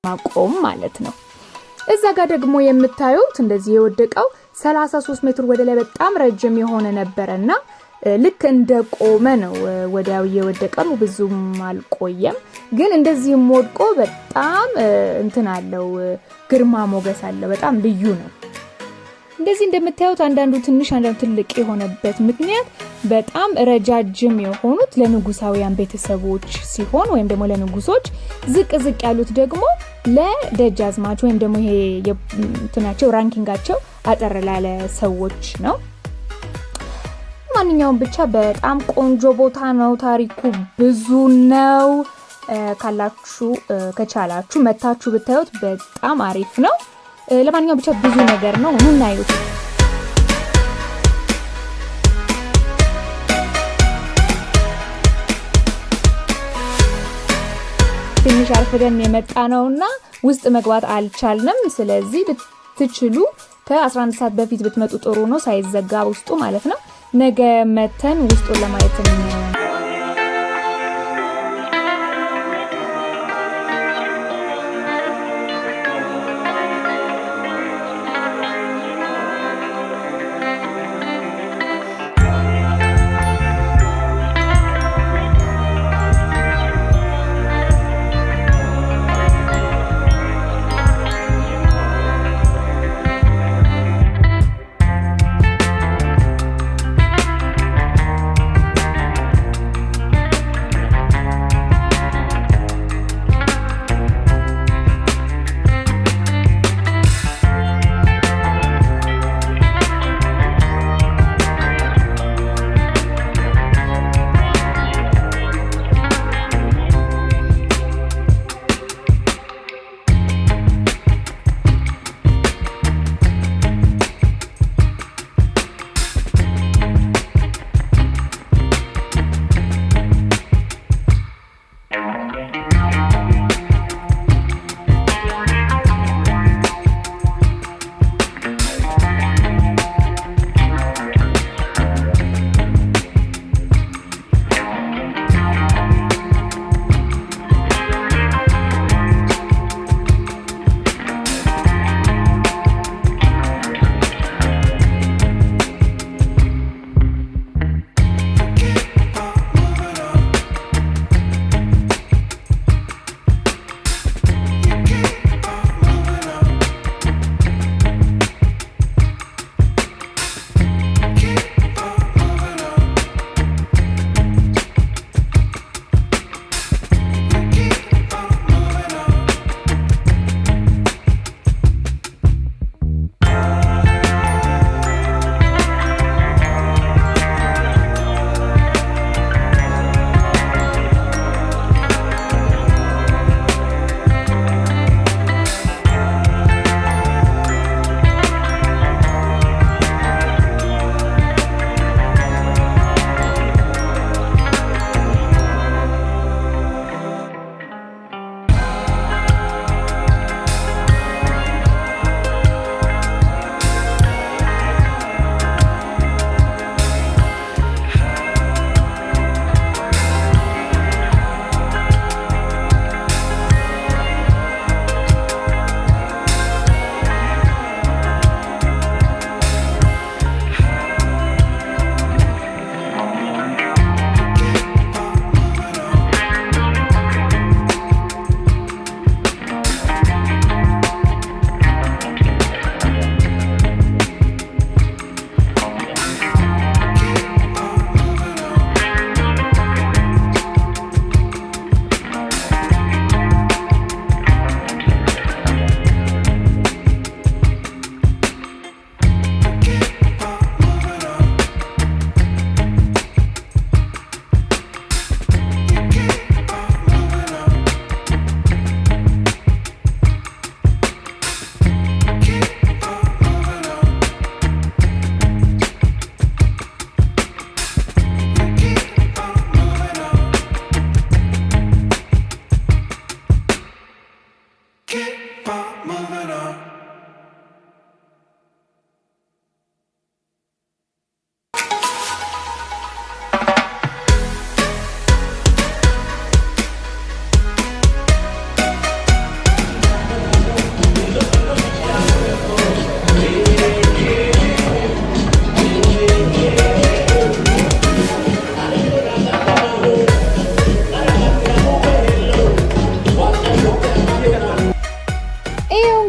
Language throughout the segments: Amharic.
ማቆም ማለት ነው። እዛ ጋር ደግሞ የምታዩት እንደዚህ የወደቀው 33 ሜትር ወደ ላይ በጣም ረጅም የሆነ ነበርና ልክ እንደቆመ ነው ወዲያው የወደቀው ብዙም አልቆየም ግን እንደዚህም ወድቆ በጣም እንትን አለው ግርማ ሞገስ አለው በጣም ልዩ ነው። እንደዚህ እንደምታዩት አንዳንዱ ትንሽ አንዳንዱ ትልቅ የሆነበት ምክንያት በጣም ረጃጅም የሆኑት ለንጉሳውያን ቤተሰቦች ሲሆን ወይም ደግሞ ለንጉሶች ዝቅ ያሉት ደግሞ ለደጃዝማች ወይም ደግሞ ይሄ እንትናቸው ራንኪንጋቸው አጠር ላለ ሰዎች ነው። ማንኛውም ብቻ በጣም ቆንጆ ቦታ ነው። ታሪኩ ብዙ ነው። ካላችሁ ከቻላችሁ መታችሁ ብታዩት በጣም አሪፍ ነው። ለማንኛውም ብቻ ብዙ ነገር ነው። ኑና እዩት። ትንሽ አርፍደን የመጣነውና ውስጥ መግባት አልቻልንም። ስለዚህ ብትችሉ ከ11 ሰዓት በፊት ብትመጡ ጥሩ ነው፣ ሳይዘጋ ውስጡ ማለት ነው። ነገ መተን ውስጡን ለማየት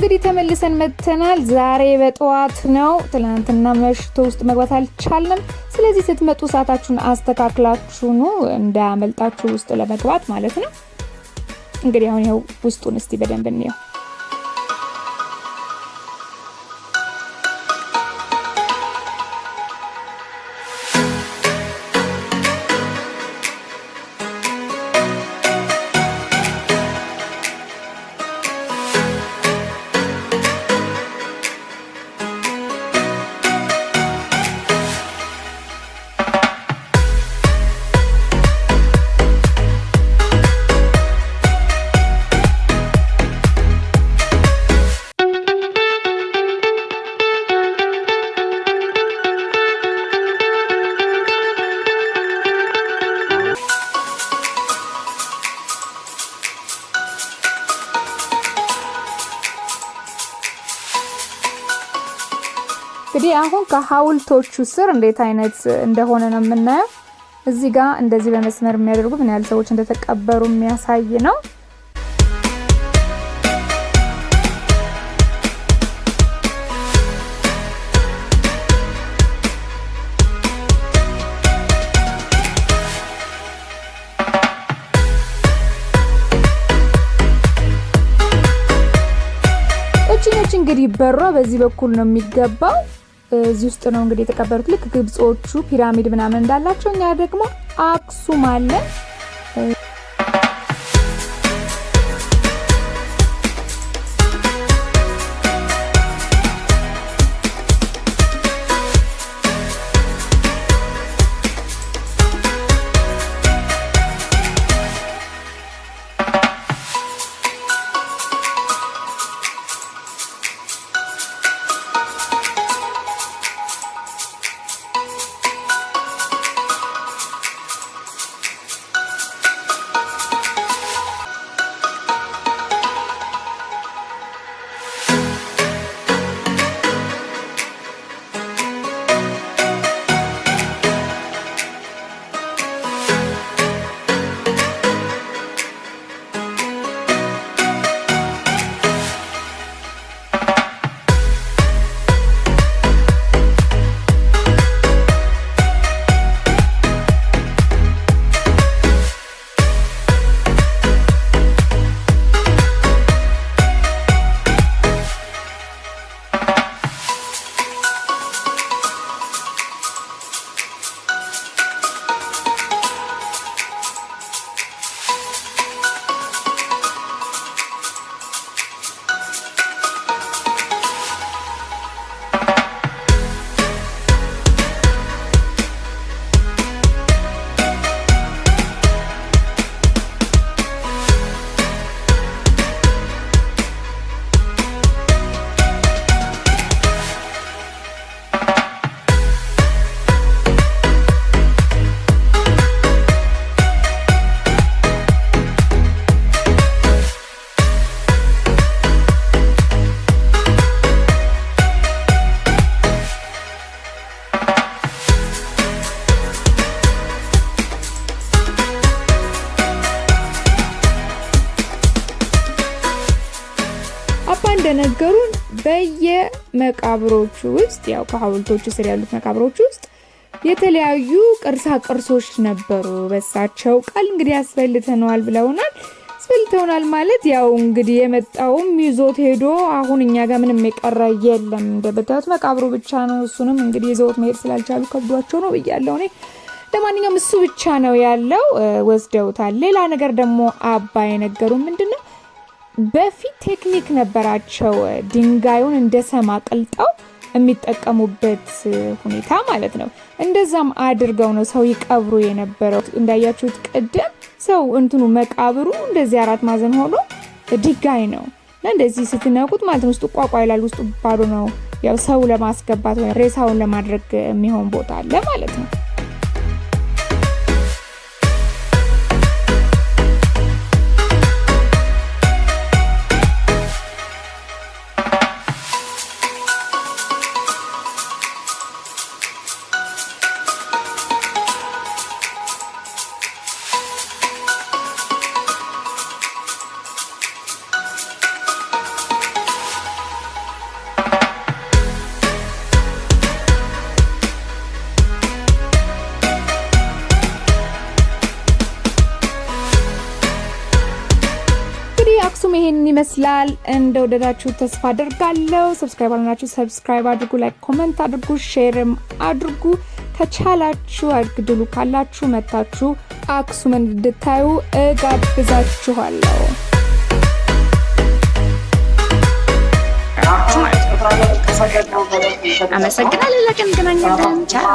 እንግዲህ ተመልሰን መተናል። ዛሬ በጠዋት ነው። ትናንትና መሽቶ ውስጥ መግባት አልቻልንም። ስለዚህ ስትመጡ ሰዓታችሁን አስተካክላችሁ ነው እንዳያመልጣችሁ ውስጥ ለመግባት ማለት ነው። እንግዲህ አሁን ይኸው ውስጡን እስቲ በደንብ እንየው። እንግዲህ አሁን ከሐውልቶቹ ስር እንዴት አይነት እንደሆነ ነው የምናየው። እዚህ ጋር እንደዚህ በመስመር የሚያደርጉ ምን ያህል ሰዎች እንደተቀበሩ የሚያሳይ ነው። እቺ እንግዲህ በሯ በዚህ በኩል ነው የሚገባው። እዚህ ውስጥ ነው እንግዲህ የተቀበሩት ልክ ግብጾቹ ፒራሚድ ምናምን እንዳላቸው እኛ ደግሞ አክሱም አለ። እንደነገሩን በየመቃብሮቹ ውስጥ ያው ከሐውልቶቹ ስር ያሉት መቃብሮች ውስጥ የተለያዩ ቅርሳ ቅርሶች ነበሩ። በሳቸው ቃል እንግዲህ ያስፈልተናል ብለውናል። ያስፈልተናል ማለት ያው እንግዲህ የመጣውም ይዞት ሄዶ አሁን እኛ ጋር ምንም የቀረ የለም። እንደበታው መቃብሩ ብቻ ነው። እሱንም እንግዲህ ይዘውት መሄድ ስላልቻሉ ከብዷቸው ነው ብያለሁ እኔ። ለማንኛውም እሱ ብቻ ነው ያለው፣ ወስደውታል። ሌላ ነገር ደግሞ አባይ ነገሩን ምንድነው በፊት ቴክኒክ ነበራቸው። ድንጋዩን እንደ ሰም አቅልጠው የሚጠቀሙበት ሁኔታ ማለት ነው። እንደዛም አድርገው ነው ሰው ይቀብሩ የነበረው። እንዳያችሁት ቅድም ሰው እንትኑ መቃብሩ እንደዚህ አራት ማዕዘን ሆኖ ድንጋይ ነው እና እንደዚህ ስትነቁት ማለት ነው ውስጡ ቋቋ ይላል። ውስጡ ባዶ ነው። ያው ሰው ለማስገባት ወይ ሬሳውን ለማድረግ የሚሆን ቦታ አለ ማለት ነው። ይመስላል እንደወደዳችሁ ተስፋ አደርጋለሁ ሰብስክራይብ አድርጋችሁ ሰብስክራይብ አድርጉ ላይክ ኮሜንት አድርጉ ሼርም አድርጉ ከቻላችሁ አድርጉ ካላችሁ መታችሁ አክሱምን እንድታዩ እጋብዛችኋለሁ አመሰግናለሁ ለቀን ገናኛለን ቻው